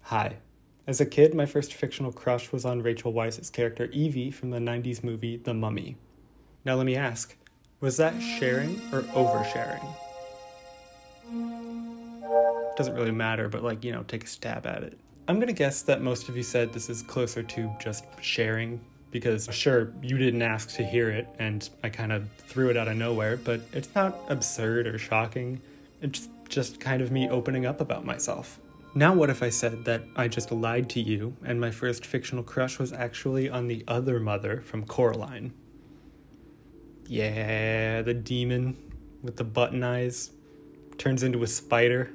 Hi. As a kid, my first fictional crush was on Rachel Weisz's character Evie from the 90s movie The Mummy. Now let me ask, was that sharing or oversharing? Doesn't really matter, but take a stab at it. I'm gonna guess that most of you said this is closer to just sharing, because sure, you didn't ask to hear it, and I kind of threw it out of nowhere, but it's not absurd or shocking. It's just kind of me opening up about myself. Now what if I said that I just lied to you, and my first fictional crush was actually on the other mother from Coraline? Yeah, the demon with the button eyes turns into a spider.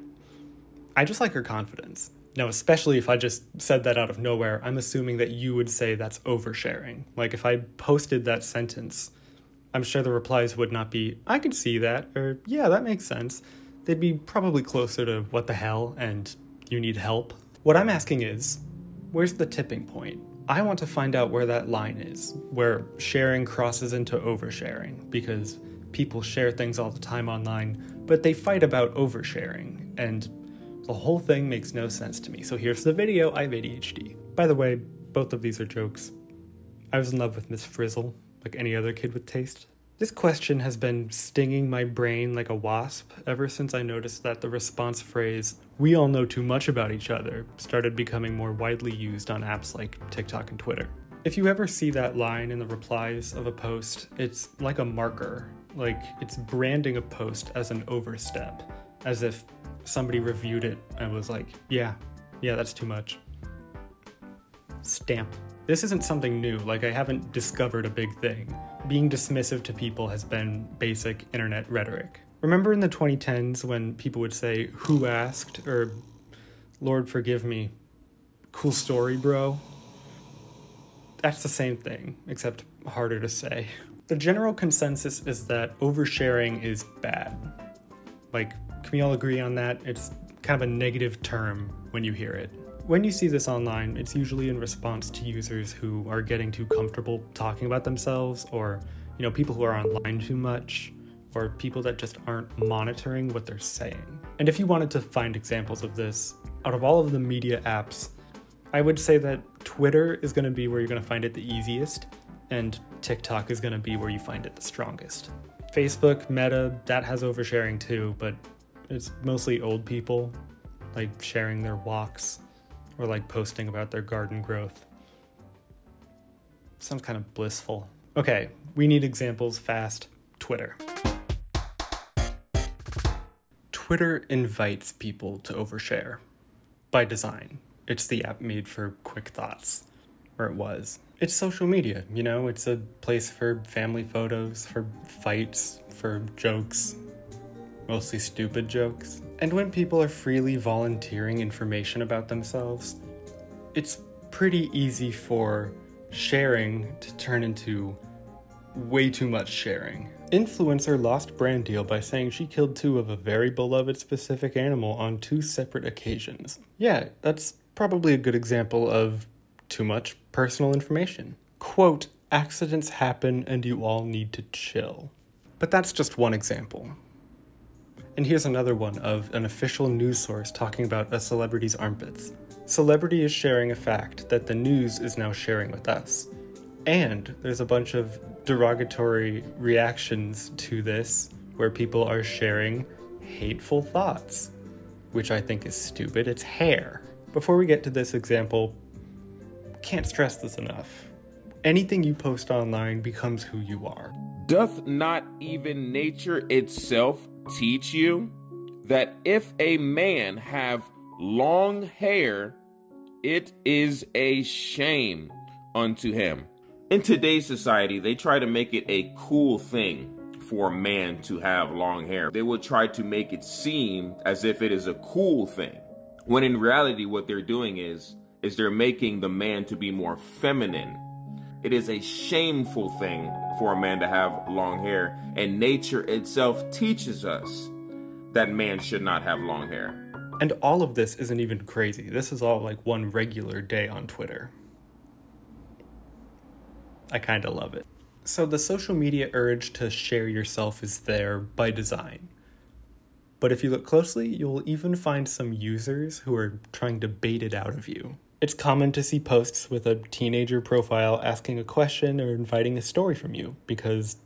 I just like her confidence. Now, especially if I just said that out of nowhere, I'm assuming that you would say that's oversharing. Like if I posted that sentence, I'm sure the replies would not be, I could see that, or yeah, that makes sense. They'd be probably closer to what the hell and you need help. What I'm asking is, where's the tipping point? I want to find out where that line is, where sharing crosses into oversharing, because people share things all the time online, but they fight about oversharing, and the whole thing makes no sense to me. So here's the video. I have ADHD. By the way, both of these are jokes. I was in love with Miss Frizzle, like any other kid with taste. This question has been stinging my brain like a wasp ever since I noticed that the response phrase, "we all know too much about each other," started becoming more widely used on apps like TikTok and Twitter. If you ever see that line in the replies of a post, it's like a marker. Like it's branding a post as an overstep, as if somebody reviewed it and was like, yeah, that's too much. Stamp. This isn't something new, like I haven't discovered a big thing. Being dismissive to people has been basic internet rhetoric. Remember in the 2010s when people would say, "Who asked?" or "Lord forgive me, cool story, bro"? That's the same thing, except harder to say. The general consensus is that oversharing is bad. Like, can we all agree on that? It's kind of a negative term when you hear it. When you see this online, it's usually in response to users who are getting too comfortable talking about themselves, or, people who are online too much, or people that just aren't monitoring what they're saying. And if you wanted to find examples of this, out of all of the media apps, I would say that Twitter is going to be where you're going to find it the easiest, and TikTok is going to be where you find it the strongest. Facebook, Meta, that has oversharing too, but it's mostly old people, like sharing their walks, or like posting about their garden growth. Sounds kind of blissful. Okay, we need examples fast. Twitter. Twitter invites people to overshare. By design. It's the app made for quick thoughts. Or it was. It's social media, it's a place for family photos, for fights, for jokes. Mostly stupid jokes. And when people are freely volunteering information about themselves, it's pretty easy for sharing to turn into way too much sharing. Influencer lost brand deal by saying she killed 2 of a very beloved specific animal on 2 separate occasions. Yeah, that's probably a good example of too much personal information. Quote, "Accidents happen and you all need to chill." But that's just one example. And here's another one of an official news source talking about a celebrity's armpits. Celebrity is sharing a fact that the news is now sharing with us. And there's a bunch of derogatory reactions to this where people are sharing hateful thoughts, which I think is stupid. It's hair. Before we get to this example, can't stress this enough. Anything you post online becomes who you are. Doth not even nature itself teach you that if a man have long hair, it is a shame unto him? In today's society, they try to make it a cool thing for a man to have long hair. They will try to make it seem as if it is a cool thing, when in reality what they're doing is they're making the man to be more feminine. It is a shameful thing for a man to have long hair, and nature itself teaches us that man should not have long hair. And all of this isn't even crazy. This is all like one regular day on Twitter. I kind of love it. So the social media urge to share yourself is there by design. But if you look closely, you'll even find some users who are trying to bait it out of you. It's common to see posts with a teenager profile asking a question or inviting a story from you, because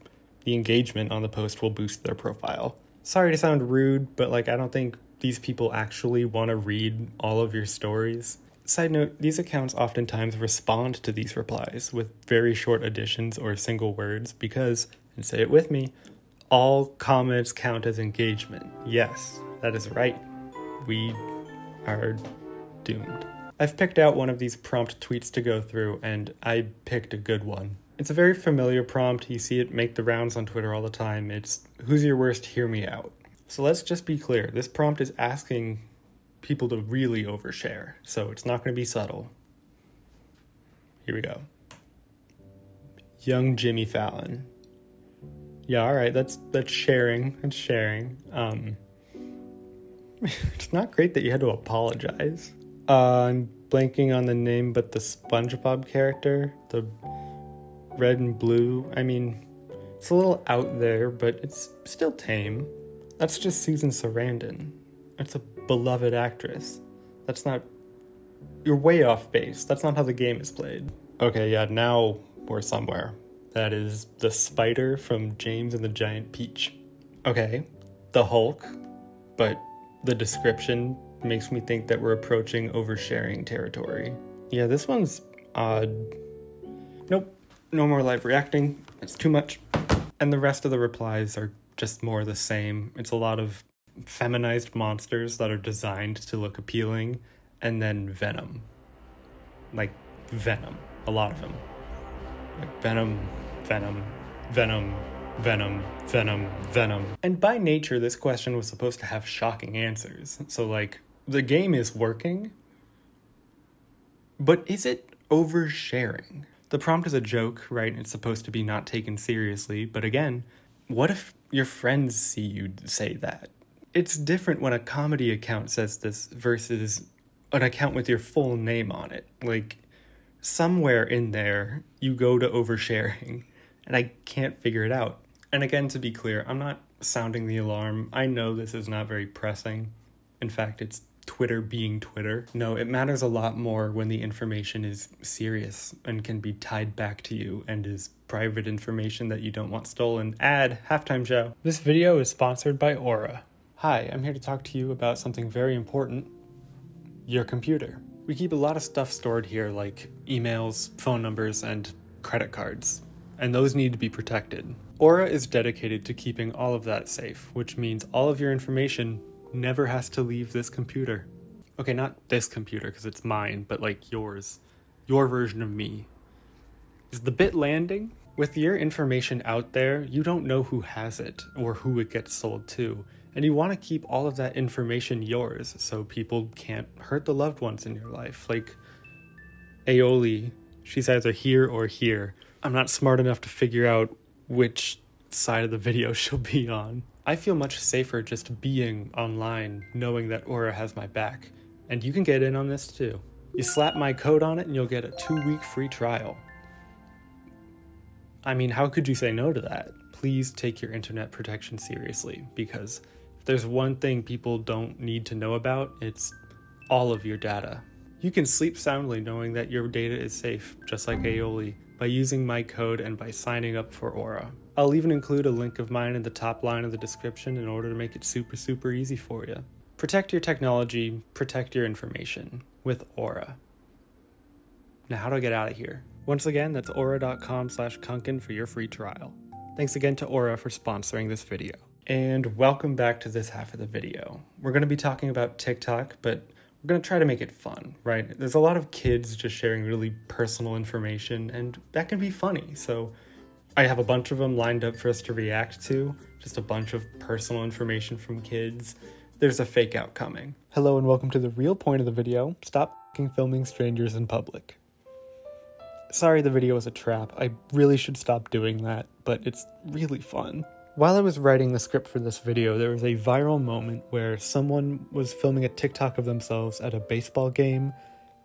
the engagement on the post will boost their profile. Sorry to sound rude, but I don't think these people actually want to read all of your stories. Side note, these accounts oftentimes respond to these replies with very short additions or single words because, and say it with me, all comments count as engagement. Yes, that is right. We are doomed. I've picked out one of these prompt tweets to go through, and I picked a good one. It's a very familiar prompt. You see it make the rounds on Twitter all the time. It's, "Who's your worst? Hear me out." So let's just be clear. This prompt is asking people to really overshare, so it's not going to be subtle. Here we go. Young Jimmy Fallon. Yeah, all right, that's sharing. It's sharing. It's not great that you had to apologize. I'm blanking on the name, but the SpongeBob character, the red and blue, I mean, it's a little out there, but it's still tame. That's just Susan Sarandon. It's a beloved actress. That's not... You're way off base. That's not how the game is played. Okay, yeah, now we're somewhere. That is the spider from James and the Giant Peach. Okay, the Hulk, but the description makes me think that we're approaching oversharing territory. Yeah, this one's odd. Nope, no more live reacting. It's too much. And the rest of the replies are just more the same. It's a lot of feminized monsters that are designed to look appealing, and then Venom. Like, Venom. A lot of them. Like, Venom, Venom, Venom, Venom, Venom, Venom. And by nature, this question was supposed to have shocking answers. So, the game is working, but is it oversharing? The prompt is a joke, right? It's supposed to be not taken seriously, but again, what if your friends see you say that? It's different when a comedy account says this versus an account with your full name on it. Somewhere in there, you go to oversharing, and I can't figure it out. And again, to be clear, I'm not sounding the alarm. I know this is not very pressing. In fact, it's Twitter being Twitter. No, it matters a lot more when the information is serious and can be tied back to you and is private information that you don't want stolen. Ad, halftime show. This video is sponsored by Aura. Hi, I'm here to talk to you about something very important, your computer. We keep a lot of stuff stored here, like emails, phone numbers, and credit cards, and those need to be protected. Aura is dedicated to keeping all of that safe, which means all of your information never has to leave this computer. Okay, not this computer, because it's mine, but yours. Your version of me. Is the bit landing? With your information out there, you don't know who has it, or who it gets sold to. And you want to keep all of that information yours, so people can't hurt the loved ones in your life. Like Aioli, she's either here or here. I'm not smart enough to figure out which side of the video she'll be on. I feel much safer just being online, knowing that Aura has my back. And you can get in on this too. You slap my code on it and you'll get a 2-week free trial. I mean, how could you say no to that? Please take your internet protection seriously, because if there's one thing people don't need to know about, it's all of your data. You can sleep soundly knowing that your data is safe, just like Aioli, by using my code and by signing up for Aura. I'll even include a link of mine in the top line of the description in order to make it super, super easy for you. Protect your technology, protect your information with Aura. Now, how do I get out of here? Once again, that's aura.com/Kunkin for your free trial. Thanks again to Aura for sponsoring this video. And welcome back to this half of the video. We're going to be talking about TikTok, but we're going to try to make it fun, right? There's a lot of kids just sharing really personal information, and that can be funny. So I have a bunch of them lined up for us to react to, just a bunch of personal information from kids. There's a fake out coming. Hello and welcome to the real point of the video. Stop filming strangers in public. Sorry the video was a trap. I really should stop doing that, but it's really fun. While I was writing the script for this video, there was a viral moment where someone was filming a TikTok of themselves at a baseball game,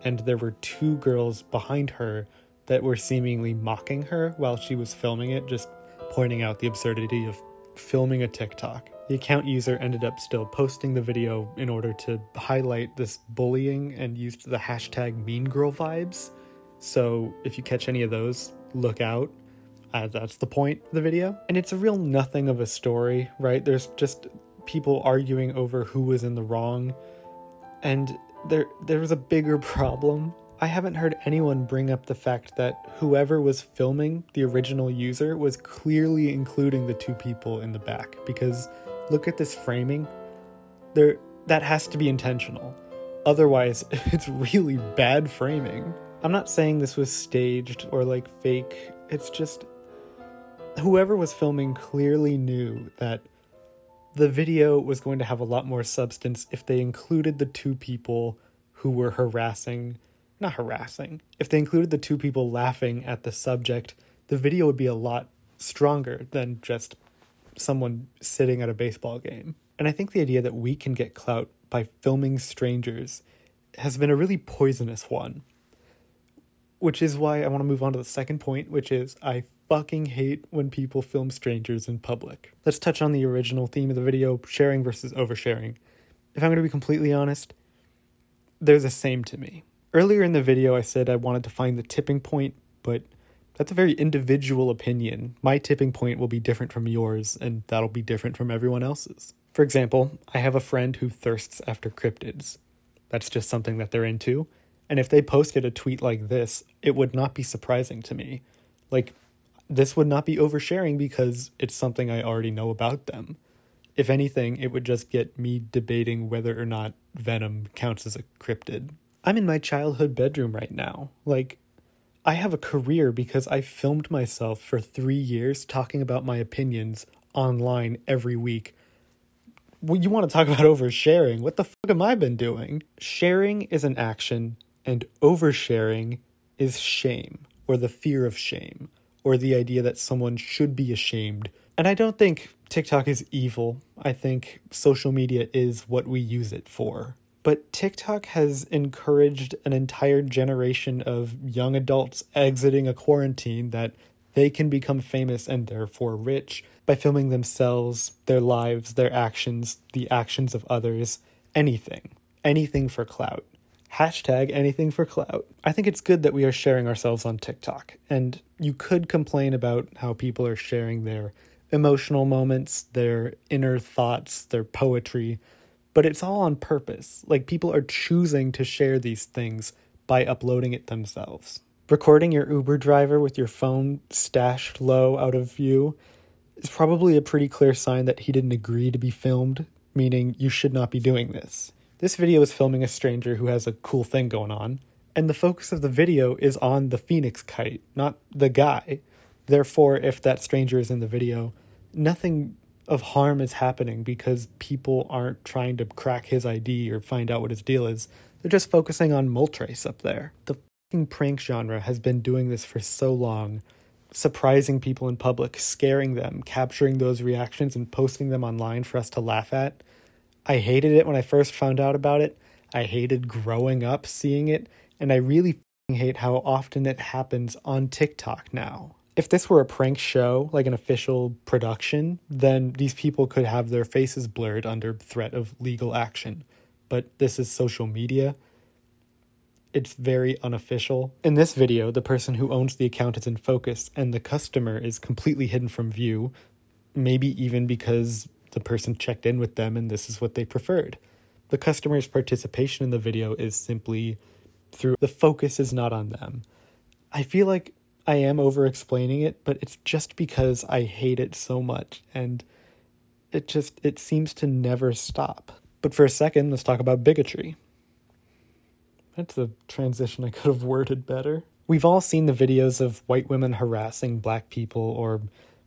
and there were 2 girls behind her that were seemingly mocking her while she was filming it, just pointing out the absurdity of filming a TikTok. The account user ended up still posting the video in order to highlight this bullying and used the hashtag #MeanGirlVibes. So if you catch any of those, look out. That's the point of the video. And it's a real nothing of a story, right? There's just people arguing over who was in the wrong. And there was a bigger problem. I haven't heard anyone bring up the fact that whoever was filming the original user was clearly including the two people in the back. Because look at this framing. That has to be intentional. Otherwise, it's really bad framing. I'm not saying this was staged or like fake. It's just whoever was filming clearly knew that the video was going to have a lot more substance if they included the two people who were if they included the two people laughing at the subject, the video would be a lot stronger than just someone sitting at a baseball game. And I think the idea that we can get clout by filming strangers has been a really poisonous one. Which is why I want to move on to the second point, which is I fucking hate when people film strangers in public. Let's touch on the original theme of the video, sharing versus oversharing. If I'm going to be completely honest, they're the same to me. Earlier in the video, I said I wanted to find the tipping point, but that's a very individual opinion. My tipping point will be different from yours, and that'll be different from everyone else's. For example, I have a friend who thirsts after cryptids. That's just something that they're into. And if they posted a tweet like this, it would not be surprising to me. Like, this would not be oversharing because it's something I already know about them. If anything, it would just get me debating whether or not Venom counts as a cryptid. I'm in my childhood bedroom right now. Like, I have a career because I filmed myself for 3 years talking about my opinions online every week. Well, you want to talk about oversharing? What the fuck have I been doing? Sharing is an action, and oversharing is shame, or the fear of shame, or the idea that someone should be ashamed. And I don't think TikTok is evil. I think social media is what we use it for. But TikTok has encouraged an entire generation of young adults exiting a quarantine that they can become famous and therefore rich by filming themselves, their lives, their actions, the actions of others, anything. Anything for clout. Hashtag anything for clout. I think it's good that we are sharing ourselves on TikTok. And you could complain about how people are sharing their emotional moments, their inner thoughts, their poetry, but it's all on purpose. Like, people are choosing to share these things by uploading it themselves. Recording your Uber driver with your phone stashed low out of view is probably a pretty clear sign that he didn't agree to be filmed, meaning you should not be doing this. This video is filming a stranger who has a cool thing going on, and the focus of the video is on the phoenix kite, not the guy. Therefore, if that stranger is in the video, nothing of harm is happening because people aren't trying to crack his ID or find out what his deal is. They're just focusing on Moltres up there. The fucking prank genre has been doing this for so long, surprising people in public, scaring them, capturing those reactions and posting them online for us to laugh at. I hated it when I first found out about it. I hated growing up seeing it, and I really hate how often it happens on TikTok now. If this were a prank show, like an official production, then these people could have their faces blurred under threat of legal action. But this is social media. It's very unofficial. In this video, the person who owns the account is in focus, and the customer is completely hidden from view, maybe even because the person checked in with them and this is what they preferred. The customer's participation in the video is simply through the focus is not on them. I feel like I am over-explaining it, but it's just because I hate it so much, and it seems to never stop. But for a second, let's talk about bigotry. That's a transition I could have worded better. We've all seen the videos of white women harassing black people, or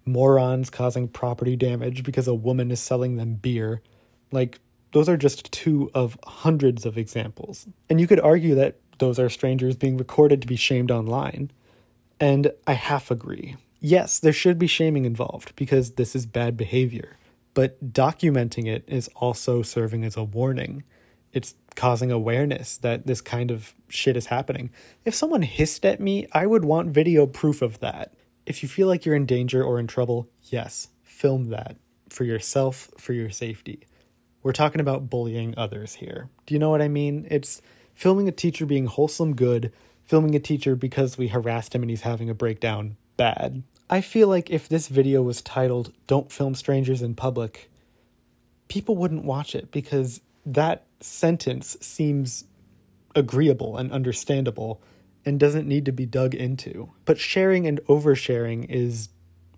morons causing property damage because a woman is selling them beer. Like, those are just two of hundreds of examples. And you could argue that those are strangers being recorded to be shamed online. And I half agree. Yes, there should be shaming involved because this is bad behavior, but documenting it is also serving as a warning. It's causing awareness that this kind of shit is happening. If someone hissed at me, I would want video proof of that. If you feel like you're in danger or in trouble, yes, film that. for yourself, for your safety. We're talking about bullying others here. Do you know what I mean? It's filming a teacher being wholesome good, filming a teacher because we harassed him and he's having a breakdown bad. I feel like if this video was titled, "Don't Film Strangers in Public," people wouldn't watch it because that sentence seems agreeable and understandable and doesn't need to be dug into. But sharing and oversharing is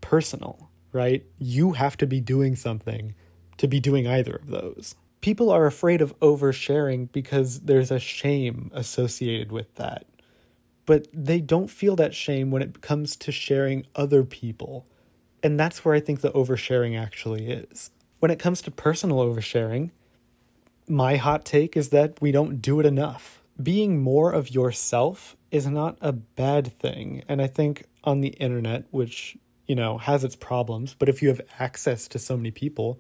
personal, right? You have to be doing something to be doing either of those. People are afraid of oversharing because there's a shame associated with that. But they don't feel that shame when it comes to sharing other people. And that's where I think the oversharing actually is. When it comes to personal oversharing, my hot take is that we don't do it enough. Being more of yourself is not a bad thing. And I think on the internet, which, has its problems, but if you have access to so many people,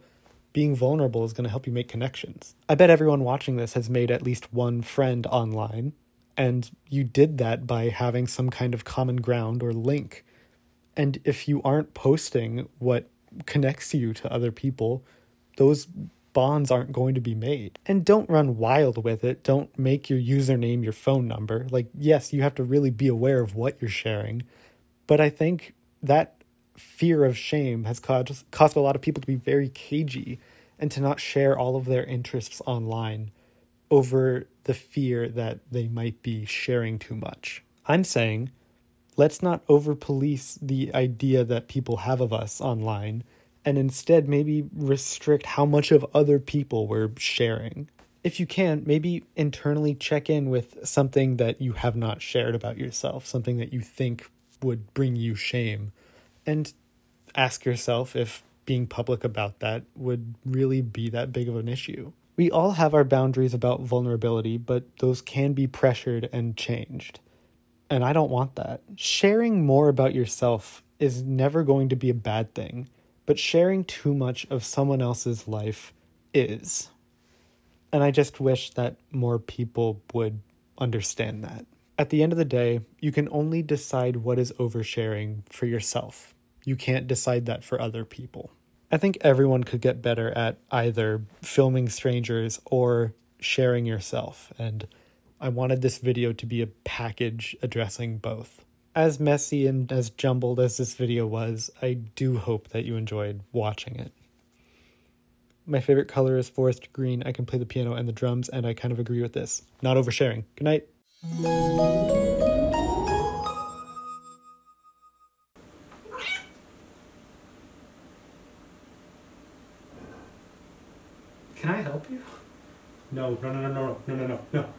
being vulnerable is going to help you make connections. I bet everyone watching this has made at least one friend online, and you did that by having some kind of common ground or link. And if you aren't posting what connects you to other people, those bonds aren't going to be made. And don't run wild with it. Don't make your username your phone number. Yes, you have to really be aware of what you're sharing. But I think that fear of shame has caused a lot of people to be very cagey and to not share all of their interests online over the fear that they might be sharing too much. I'm saying, let's not over-police the idea that people have of us online, and instead maybe restrict how much of other people we're sharing. If you can, maybe internally check in with something that you have not shared about yourself, something that you think would bring you shame, and ask yourself if being public about that would really be that big of an issue. We all have our boundaries about vulnerability, but those can be pressured and changed. And I don't want that. Sharing more about yourself is never going to be a bad thing, but sharing too much of someone else's life is. And I just wish that more people would understand that. At the end of the day, you can only decide what is oversharing for yourself. You can't decide that for other people. I think everyone could get better at either filming strangers or sharing yourself, and I wanted this video to be a package addressing both. As messy and as jumbled as this video was, I do hope that you enjoyed watching it. My favorite color is forest green. I can play the piano and the drums, and I kind of agree with this. Not oversharing. Good night. Can I help you? No.